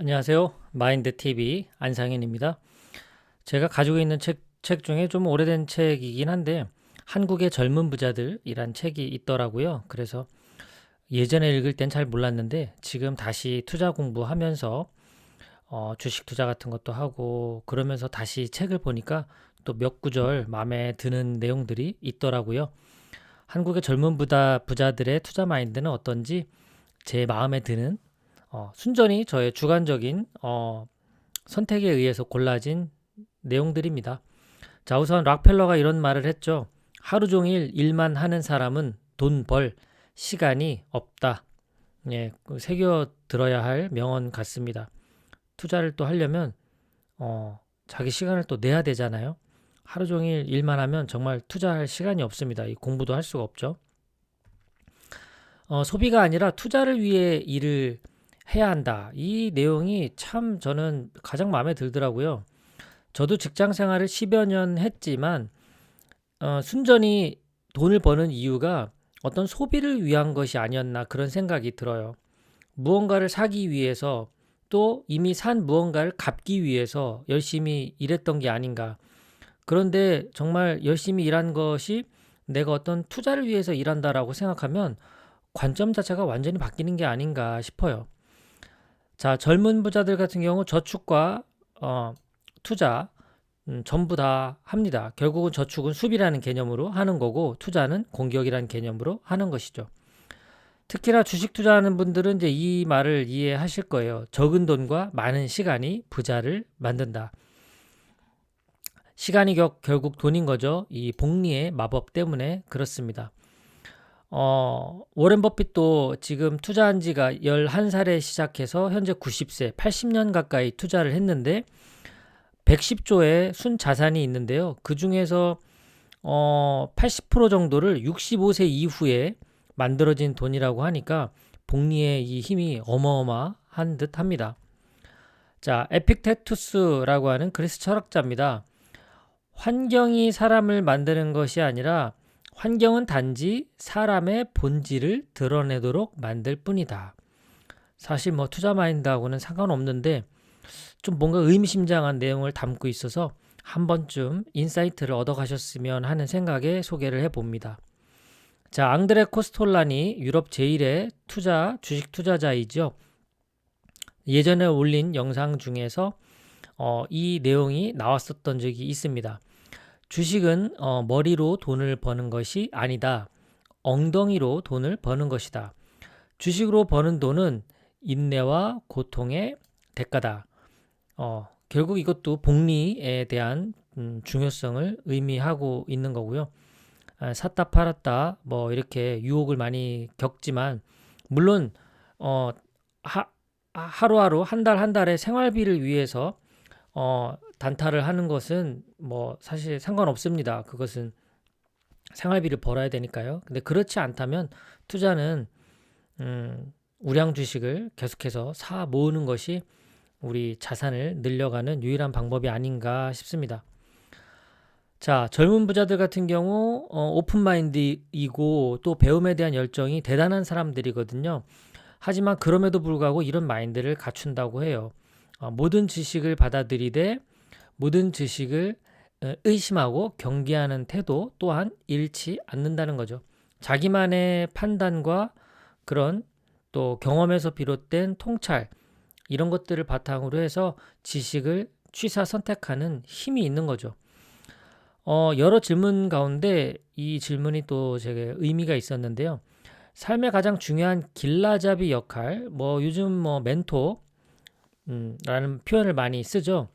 안녕하세요. 마인드TV 안상현입니다. 제가 가지고 있는 책 중에 좀 오래된 책이긴 한데 한국의 젊은 부자들이란 책이 있더라고요. 그래서 예전에 읽을 땐 잘 몰랐는데 지금 다시 투자 공부하면서 주식 투자 같은 것도 하고 그러면서 다시 책을 보니까 또 몇 구절 마음에 드는 내용들이 있더라고요. 한국의 젊은 부자들의 투자 마인드는 어떤지 제 마음에 드는 순전히 저의 주관적인 선택에 의해서 골라진 내용들입니다. 자, 우선 락펠러가 이런 말을 했죠. 하루 종일 일만 하는 사람은 돈 벌 시간이 없다. 예, 새겨 들어야 할 명언 같습니다. 투자를 또 하려면 자기 시간을 또 내야 되잖아요. 하루 종일 일만 하면 정말 투자할 시간이 없습니다. 이 공부도 할 수가 없죠. 소비가 아니라 투자를 위해 일을 해야 한다. 이 내용이 참 저는 가장 마음에 들더라고요. 저도 직장 생활을 10여 년 했지만 순전히 돈을 버는 이유가 어떤 소비를 위한 것이 아니었나 그런 생각이 들어요. 무언가를 사기 위해서 또 이미 산 무언가를 갚기 위해서 열심히 일했던 게 아닌가. 그런데 정말 열심히 일한 것이 내가 어떤 투자를 위해서 일한다라고 생각하면 관점 자체가 완전히 바뀌는 게 아닌가 싶어요. 자, 젊은 부자들 같은 경우 저축과 투자 전부 다 합니다. 결국은 저축은 수비라는 개념으로 하는 거고 투자는 공격이라는 개념으로 하는 것이죠. 특히나 주식 투자하는 분들은 이제 이 말을 이해하실 거예요. 적은 돈과 많은 시간이 부자를 만든다. 시간이 결국 돈인 거죠. 이 복리의 마법 때문에 그렇습니다. 워렌 버핏도 지금 투자한 지가 11살에 시작해서 현재 90세, 80년 가까이 투자를 했는데 110조의 순자산이 있는데요. 그 중에서 80% 정도를 65세 이후에 만들어진 돈이라고 하니까 복리의 이 힘이 어마어마한 듯 합니다. 자, 에픽테투스라고 하는 그리스 철학자입니다. 환경이 사람을 만드는 것이 아니라 환경은 단지 사람의 본질을 드러내도록 만들 뿐이다. 사실 뭐 투자 마인드하고는 상관없는데 좀 뭔가 의미심장한 내용을 담고 있어서 한 번쯤 인사이트를 얻어가셨으면 하는 생각에 소개를 해봅니다. 자, 앙드레 코스톨라니 유럽 제1의 주식 투자자이죠. 예전에 올린 영상 중에서 이 내용이 나왔었던 적이 있습니다. 주식은 머리로 돈을 버는 것이 아니다. 엉덩이로 돈을 버는 것이다. 주식으로 버는 돈은 인내와 고통의 대가다. 결국 이것도 복리에 대한 중요성을 의미하고 있는 거고요. 샀다 팔았다 뭐 이렇게 유혹을 많이 겪지만 물론 어, 하루하루 한 달 한 달의 생활비를 위해서 단타를 하는 것은 뭐 사실 상관없습니다. 그것은 생활비를 벌어야 되니까요. 근데 그렇지 않다면 투자는 우량 주식을 계속해서 사 모으는 것이 우리 자산을 늘려가는 유일한 방법이 아닌가 싶습니다. 자, 젊은 부자들 같은 경우 오픈마인드이고 또 배움에 대한 열정이 대단한 사람들이거든요. 하지만 그럼에도 불구하고 이런 마인드를 갖춘다고 해요. 모든 지식을 받아들이되 모든 지식을 의심하고 경계하는 태도 또한 잃지 않는다는 거죠. 자기만의 판단과 그런 또 경험에서 비롯된 통찰 이런 것들을 바탕으로 해서 지식을 취사 선택하는 힘이 있는 거죠. 여러 질문 가운데 이 질문이 또 제게 의미가 있었는데요. 삶의 가장 중요한 길라잡이 역할, 뭐 요즘 뭐 멘토 라는 표현을 많이 쓰죠.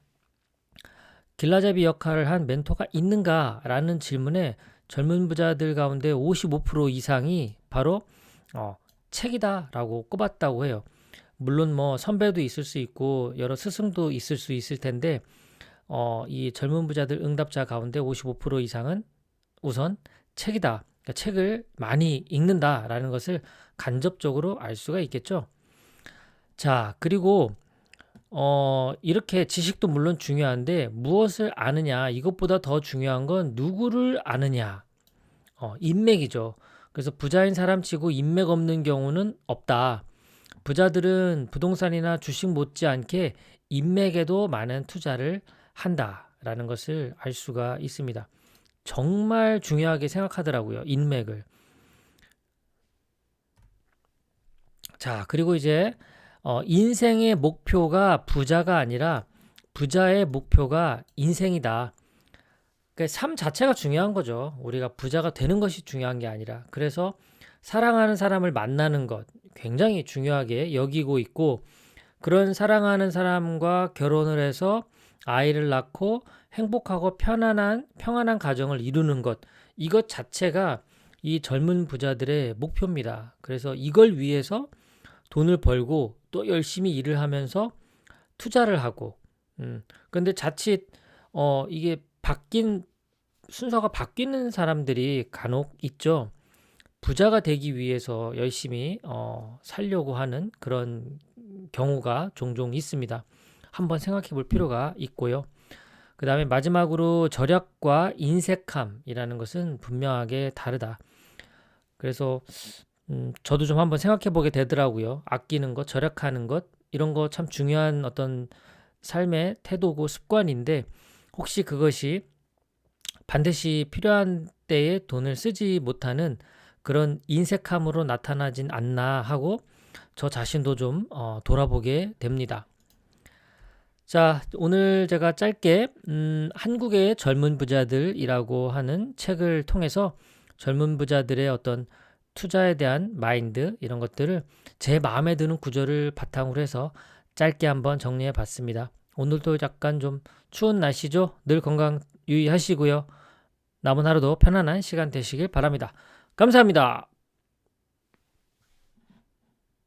길라잡이 역할을 한 멘토가 있는가라는 질문에 젊은 부자들 가운데 55% 이상이 바로 책이다라고 꼽았다고 해요. 물론 뭐 선배도 있을 수 있고 여러 스승도 있을 수 있을 텐데 이 젊은 부자들 응답자 가운데 55% 이상은 우선 책이다. 그러니까 책을 많이 읽는다라는 것을 간접적으로 알 수가 있겠죠. 자, 그리고 이렇게 지식도 물론 중요한데 무엇을 아느냐 이것보다 더 중요한 건 누구를 아느냐 인맥이죠. 그래서 부자인 사람치고 인맥 없는 경우는 없다. 부자들은 부동산이나 주식 못지않게 인맥에도 많은 투자를 한다라는 것을 알 수가 있습니다. 정말 중요하게 생각하더라고요. 인맥을. 자, 그리고 이제 인생의 목표가 부자가 아니라 부자의 목표가 인생이다. 그러니까 삶 자체가 중요한 거죠. 우리가 부자가 되는 것이 중요한 게 아니라. 그래서 사랑하는 사람을 만나는 것 굉장히 중요하게 여기고 있고, 그런 사랑하는 사람과 결혼을 해서 아이를 낳고 행복하고 평안한 가정을 이루는 것, 이것 자체가 이 젊은 부자들의 목표입니다. 그래서 이걸 위해서 돈을 벌고 또 열심히 일을 하면서 투자를 하고, 그런데 자칫 이게 순서가 바뀌는 사람들이 간혹 있죠. 부자가 되기 위해서 열심히 살려고 하는 그런 경우가 종종 있습니다. 한번 생각해 볼 필요가 있고요. 그 다음에 마지막으로 절약과 인색함이라는 것은 분명하게 다르다. 그래서 저도 좀 한번 생각해 보게 되더라고요. 아끼는 것, 절약하는 것, 이런 거 참 중요한 어떤 삶의 태도고 습관인데, 혹시 그것이 반드시 필요한 때에 돈을 쓰지 못하는 그런 인색함으로 나타나진 않나 하고 저 자신도 좀 돌아보게 됩니다. 자, 오늘 제가 짧게 한국의 젊은 부자들이라고 하는 책을 통해서 젊은 부자들의 어떤 투자에 대한 마인드, 이런 것들을 제 마음에 드는 구절을 바탕으로 해서 짧게 한번 정리해 봤습니다. 오늘도 약간 좀 추운 날씨죠? 늘 건강 유의하시고요. 남은 하루도 편안한 시간 되시길 바랍니다. 감사합니다.